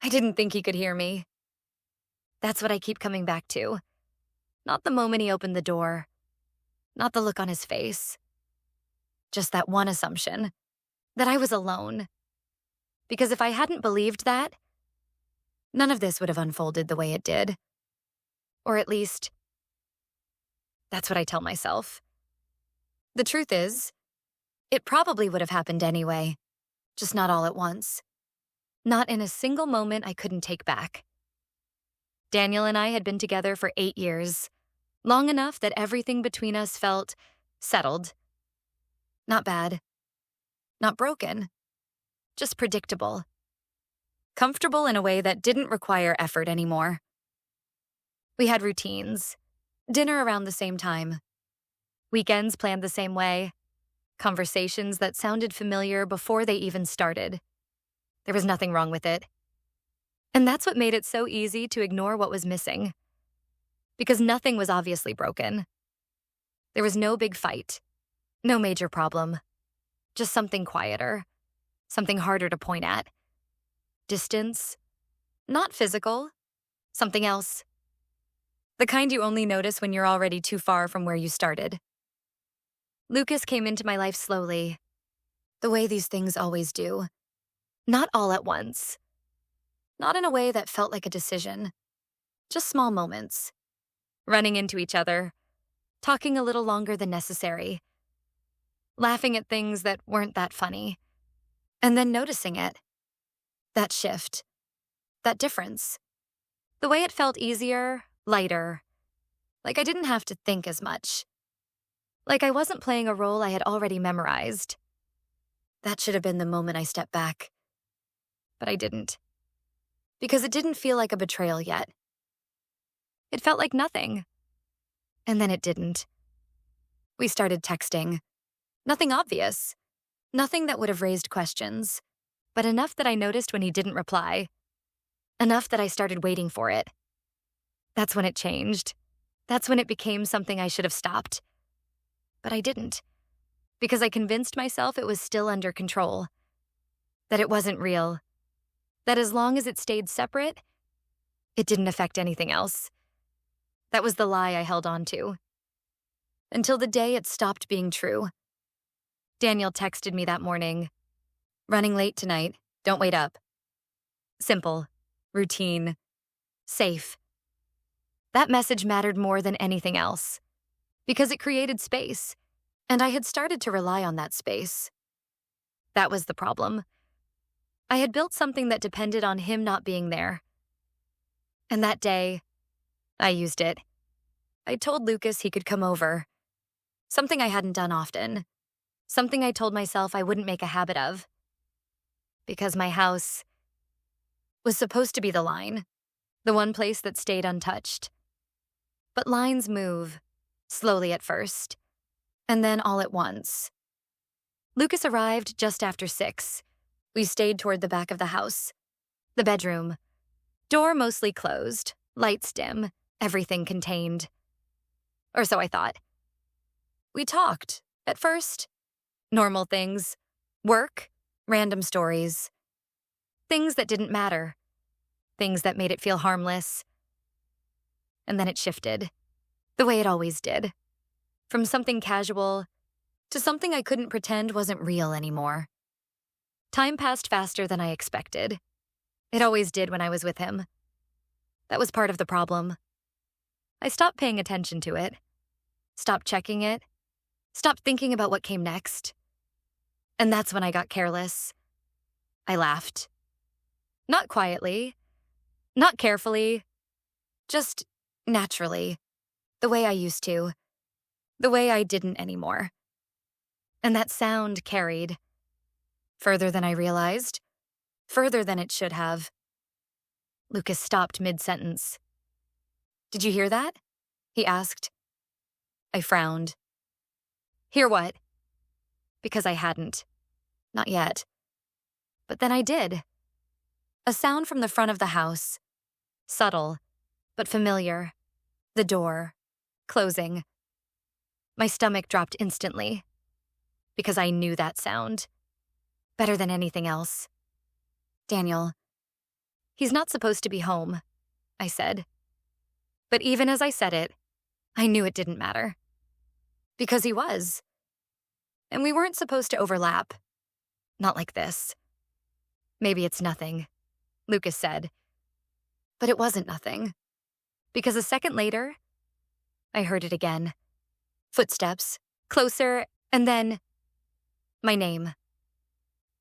I didn't think he could hear me. That's what I keep coming back to. Not the moment he opened the door, not the look on his face, just that one assumption that I was alone. Because if I hadn't believed that, none of this would have unfolded the way it did. Or at least, that's what I tell myself. The truth is, it probably would have happened anyway, just not all at once. Not in a single moment I couldn't take back. Daniel and I had been together for 8 years, long enough that everything between us felt settled. Not bad, not broken, just predictable. Comfortable in a way that didn't require effort anymore. We had routines, dinner around the same time, weekends planned the same way, conversations that sounded familiar before they even started. There was nothing wrong with it. And that's what made it so easy to ignore what was missing. Because nothing was obviously broken. There was no big fight, no major problem, just something quieter, something harder to point at. Distance, not physical, something else. The kind you only notice when you're already too far from where you started. Lucas came into my life slowly, the way these things always do. Not all at once. Not in a way that felt like a decision. Just small moments. Running into each other, talking a little longer than necessary, laughing at things that weren't that funny, and then noticing it. That shift. That difference. The way it felt easier, lighter. Like I didn't have to think as much. Like I wasn't playing a role I had already memorized. That should have been the moment I stepped back. But I didn't. Because it didn't feel like a betrayal yet. It felt like nothing. And then it didn't. We started texting. Nothing obvious. Nothing that would have raised questions. But enough that I noticed when he didn't reply. Enough that I started waiting for it. That's when it changed. That's when it became something I should have stopped. But I didn't. Because I convinced myself it was still under control. That it wasn't real. That as long as it stayed separate, it didn't affect anything else. That was the lie I held on to. Until the day it stopped being true. Daniel texted me that morning. Running late tonight, don't wait up. Simple, routine, safe. That message mattered more than anything else. Because it created space, and I had started to rely on that space. That was the problem. I had built something that depended on him not being there. And that day, I used it. I told Lucas he could come over. Something I hadn't done often. Something I told myself I wouldn't make a habit of. Because my house was supposed to be the line, the one place that stayed untouched. But lines move, slowly at first, and then all at once. Lucas arrived just after 6. We stayed toward the back of the house. The bedroom. Door mostly closed, lights dim, everything contained. Or so I thought. We talked, at first. Normal things. Work, random stories. Things that didn't matter. Things that made it feel harmless. And then it shifted, the way it always did. From something casual to something I couldn't pretend wasn't real anymore. Time passed faster than I expected. It always did when I was with him. That was part of the problem. I stopped paying attention to it. Stopped checking it. Stopped thinking about what came next. And that's when I got careless. I laughed. Not quietly. Not carefully. Just naturally. The way I used to. The way I didn't anymore. And that sound carried. Further than I realized. Further than it should have. Lucas stopped mid-sentence. "Did you hear that?" he asked. I frowned. Hear what? Because I hadn't. Not yet. But then I did. A sound from the front of the house. Subtle, but familiar. The door. Closing. My stomach dropped instantly. Because I knew that sound. Better than anything else. Daniel. He's not supposed to be home, I said. But even as I said it, I knew it didn't matter. Because he was. And we weren't supposed to overlap. Not like this. Maybe it's nothing, Lucas said. But it wasn't nothing. Because a second later, I heard it again. Footsteps, closer, and then my name.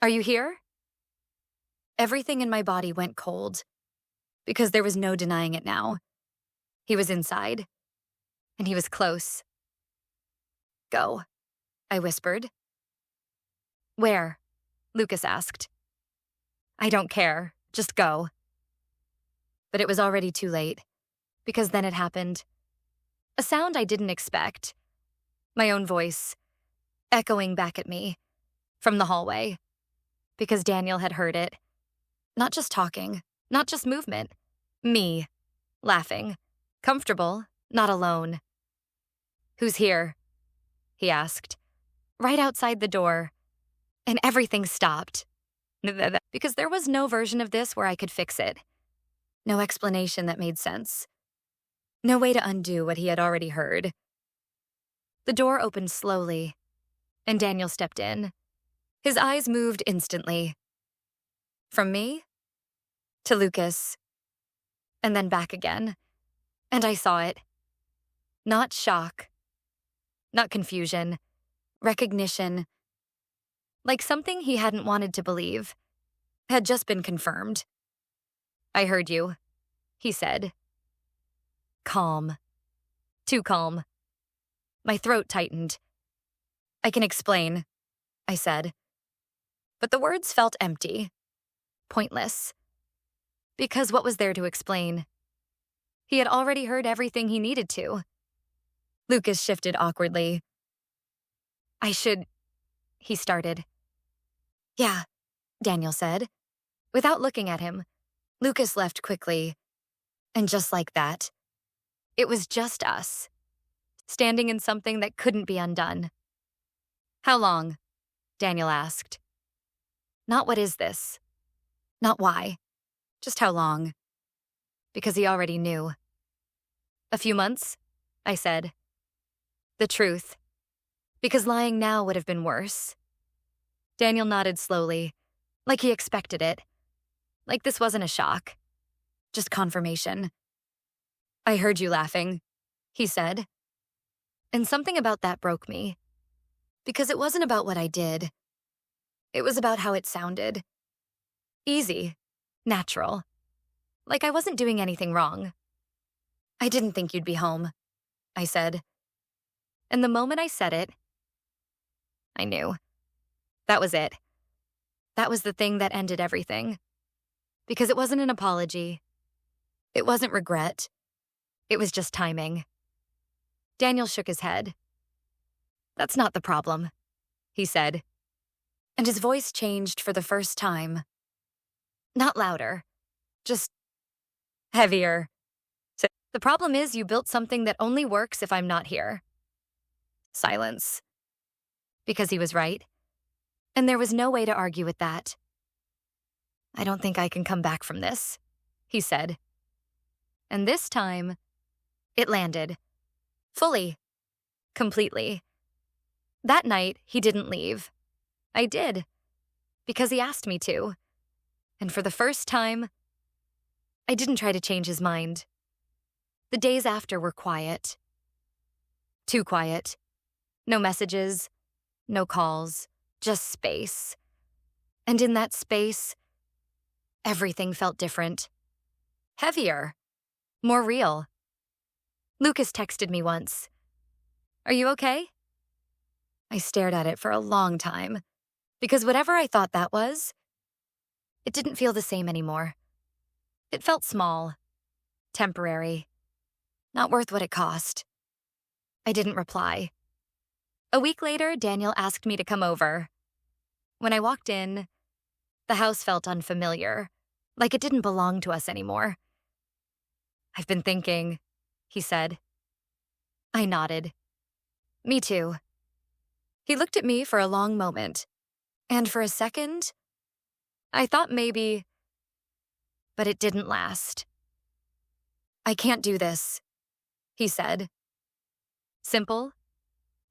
Are you here? Everything in my body went cold, because there was no denying it now. He was inside, and he was close. Go, I whispered. Where? Lucas asked. I don't care, just go. But it was already too late, because then it happened. A sound I didn't expect. My own voice, echoing back at me, from the hallway, because Daniel had heard it. Not just talking, not just movement. Me, laughing, comfortable, not alone. Who's here? He asked, right outside the door, and everything stopped. Because there was no version of this where I could fix it. No explanation that made sense. No way to undo what he had already heard. The door opened slowly, and Daniel stepped in. His eyes moved instantly. From me to Lucas, and then back again. And I saw it. Not shock, not confusion, recognition. Like something he hadn't wanted to believe had just been confirmed. I heard you, he said. Calm. Too calm. My throat tightened. I can explain, I said. But the words felt empty, pointless. Because what was there to explain? He had already heard everything he needed to. Lucas shifted awkwardly. He started. Yeah, Daniel said. Without looking at him, Lucas left quickly. And just like that, it was just us, standing in something that couldn't be undone. How long? Daniel asked. Not what is this? Not why. Just how long. Because he already knew. A few months, I said. The truth. Because lying now would have been worse. Daniel nodded slowly, like he expected it. Like this wasn't a shock. Just confirmation. I heard you laughing, he said. And something about that broke me. Because it wasn't about what I did. It was about how it sounded. Easy. Natural. Like I wasn't doing anything wrong. I didn't think you'd be home, I said. And the moment I said it, I knew. That was it. That was the thing that ended everything. Because it wasn't an apology. It wasn't regret. It was just timing. Daniel shook his head. That's not the problem, he said. And his voice changed for the first time. Not louder, just heavier. The problem is you built something that only works if I'm not here. Silence. Because he was right. And there was no way to argue with that. I don't think I can come back from this, he said. And this time, it landed. Fully. Completely. That night, he didn't leave. I did. Because he asked me to. And for the first time, I didn't try to change his mind. The days after were quiet. Too quiet. No messages, no calls, just space. And in that space, everything felt different. Heavier. More real. Lucas texted me once. Are you okay? I stared at it for a long time, because whatever I thought that was, it didn't feel the same anymore. It felt small, temporary, not worth what it cost. I didn't reply. A week later, Daniel asked me to come over. When I walked in, the house felt unfamiliar, like it didn't belong to us anymore. I've been thinking, he said. I nodded. Me too. He looked at me for a long moment, and for a second, I thought maybe, but it didn't last. "I can't do this," he said. Simple,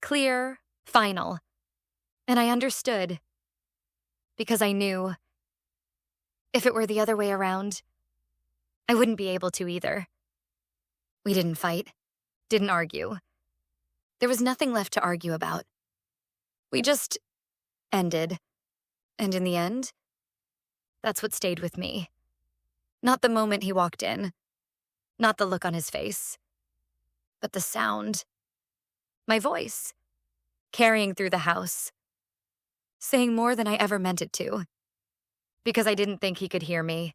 clear, final. And I understood, because I knew if it were the other way around, I wouldn't be able to either. We didn't fight, didn't argue. There was nothing left to argue about. We just ended. And in the end, that's what stayed with me. Not the moment he walked in, not the look on his face, but the sound. My voice, carrying through the house, saying more than I ever meant it to. Because I didn't think he could hear me.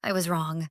I was wrong.